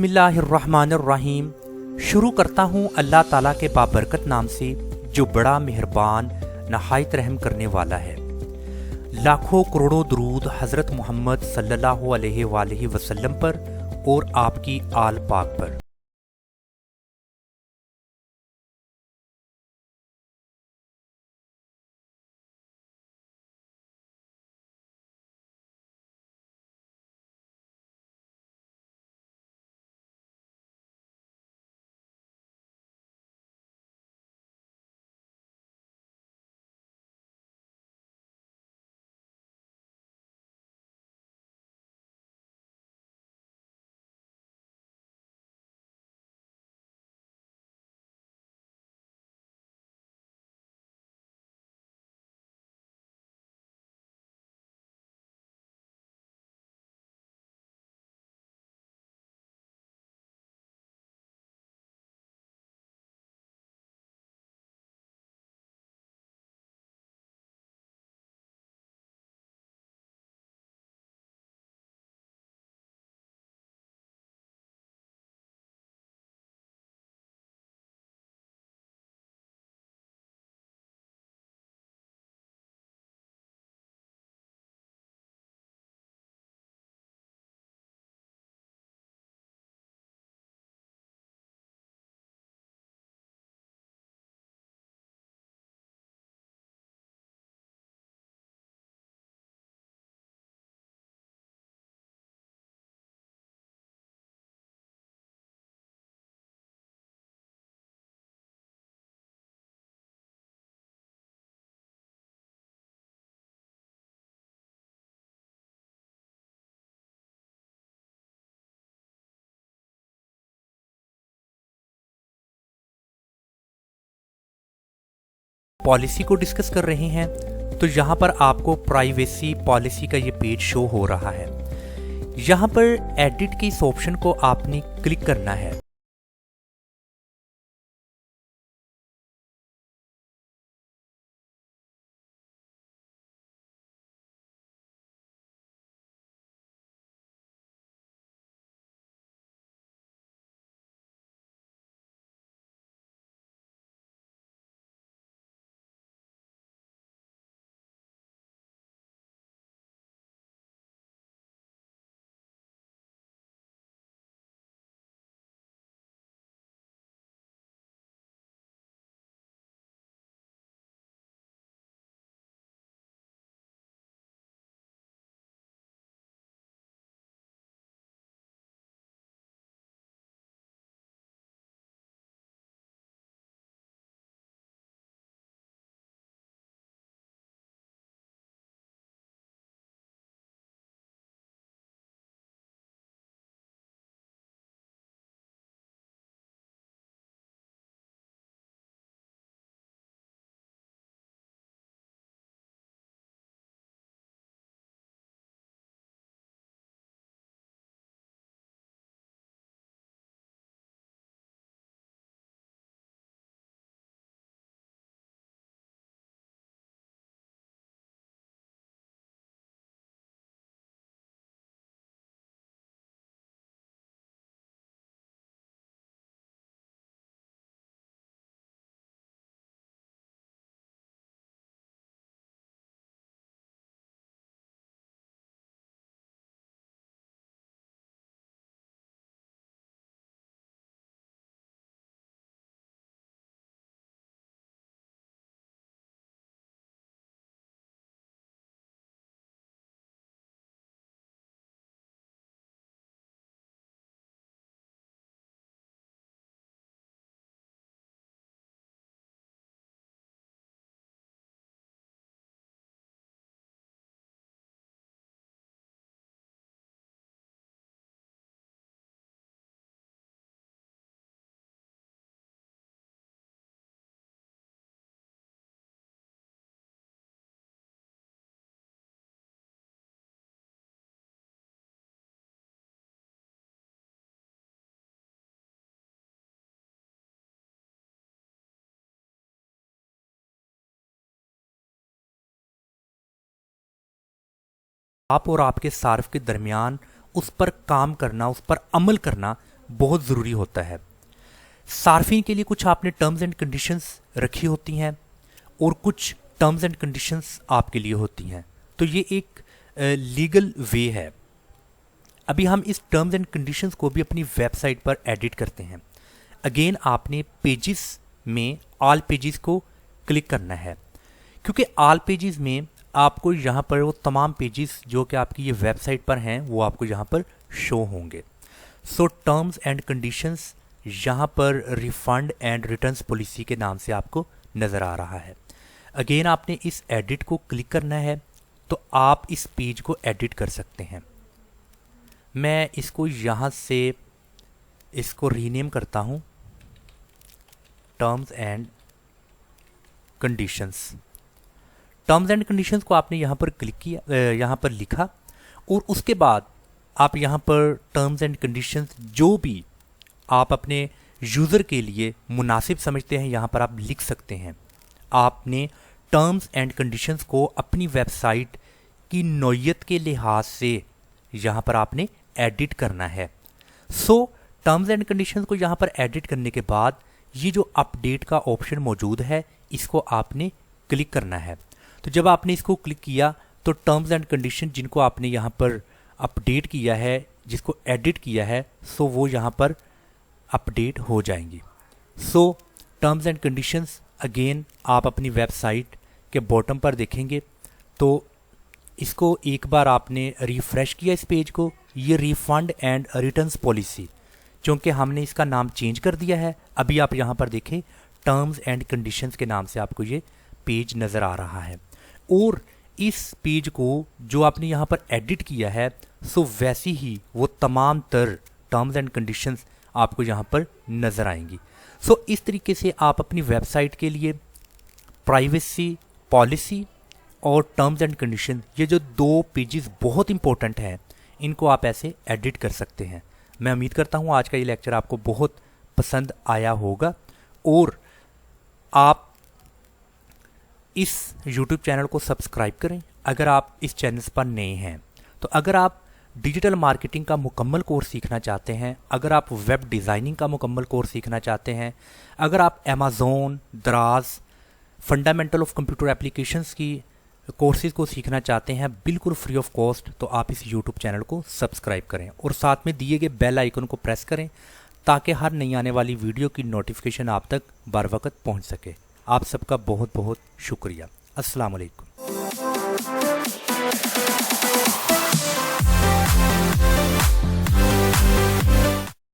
बिस्मिल्लाहिर्रहमानिर्रहीम। शुरू करता हूँ अल्लाह ताला के बाबरकत नाम से जो बड़ा मेहरबान नहायत रहम करने वाला है। लाखों करोड़ों दरूद हज़रत मोहम्मद सल्लल्लाहु अलैहि वसल्लम पर और आपकी आल पाक पर। पॉलिसी को डिस्कस कर रहे हैं तो यहाँ पर आपको प्राइवेसी पॉलिसी का ये पेज शो हो रहा है। यहाँ पर एडिट के इस ऑप्शन को आपने क्लिक करना है। आप और आपके सार्फ के दरमियान उस पर काम करना, उस पर अमल करना बहुत ज़रूरी होता है। सार्फिन के लिए कुछ आपने टर्म्स एंड कंडीशंस रखी होती हैं और कुछ टर्म्स एंड कंडीशंस आपके लिए होती हैं, तो ये एक लीगल वे है। अभी हम इस टर्म्स एंड कंडीशंस को भी अपनी वेबसाइट पर एडिट करते हैं। अगेन आपने पेजेस में ऑल पेजेस को क्लिक करना है, क्योंकि ऑल पेजेस में आपको यहाँ पर वो तमाम पेजेस जो कि आपकी ये वेबसाइट पर हैं वो आपको यहाँ पर शो होंगे। सो टर्म्स एंड कंडीशंस यहाँ पर रिफंड एंड रिटर्न्स पॉलिसी के नाम से आपको नज़र आ रहा है। अगेन आपने इस एडिट को क्लिक करना है तो आप इस पेज को एडिट कर सकते हैं। मैं इसको यहाँ से इसको रीनेम करता हूँ terms and conditions. Terms and conditions को आपने यहाँ पर क्लिक किया, यहाँ पर लिखा, और उसके बाद आप यहाँ पर टर्म्स एंड कंडीशंस जो भी आप अपने यूज़र के लिए मुनासिब समझते हैं यहाँ पर आप लिख सकते हैं। आपने टर्म्स एंड कंडीशंस को अपनी वेबसाइट की नौइयत के लिहाज से यहाँ पर आपने एडिट करना है। सो टर्म्स एंड कंडीशंस को यहाँ पर एडिट करने के बाद ये जो अपडेट का ऑप्शन मौजूद है इसको आपने क्लिक करना है। तो जब आपने इसको क्लिक किया तो टर्म्स एंड कंडीशन जिनको आपने यहाँ पर अपडेट किया है, जिसको एडिट किया है, सो वो यहाँ पर अपडेट हो जाएंगी। सो टर्म्स एंड कंडीशंस अगेन आप अपनी वेबसाइट के बॉटम पर देखेंगे तो इसको एक बार आपने रिफ़्रेश किया इस पेज को, ये रिफ़ंड एंड रिटर्न्स पॉलिसी, क्योंकि हमने इसका नाम चेंज कर दिया है। अभी आप यहाँ पर देखें टर्म्स एंड कंडीशंस के नाम से आपको ये पेज नज़र आ रहा है, और इस पेज को जो आपने यहाँ पर एडिट किया है सो वैसी ही वो तमाम तर टर्म्स एंड कंडीशंस आपको यहाँ पर नज़र आएंगी। सो इस तरीके से आप अपनी वेबसाइट के लिए प्राइवेसी पॉलिसी और टर्म्स एंड कंडीशन, ये जो दो पेजेस बहुत इंपॉर्टेंट हैं, इनको आप ऐसे एडिट कर सकते हैं। मैं उम्मीद करता हूँ आज का ये लेक्चर आपको बहुत पसंद आया होगा, और आप इस YouTube चैनल को सब्सक्राइब करें अगर आप इस चैनल पर नए हैं। तो अगर आप डिजिटल मार्केटिंग का मुकम्मल कोर्स सीखना चाहते हैं, अगर आप वेब डिज़ाइनिंग का मुकम्मल कोर्स सीखना चाहते हैं, अगर आप अमेज़ॉन, दराज, फंडामेंटल ऑफ कंप्यूटर एप्लीकेशंस की कोर्सेज़ को सीखना चाहते हैं बिल्कुल फ्री ऑफ कॉस्ट, तो आप इस YouTube चैनल को सब्सक्राइब करें और साथ में दिए गए बेल आइकन को प्रेस करें ताकि हर नई आने वाली वीडियो की नोटिफिकेशन आप तक बर वक्त पहुँच सके। आप सबका बहुत बहुत शुक्रिया। अस्सलाम वालेकुम।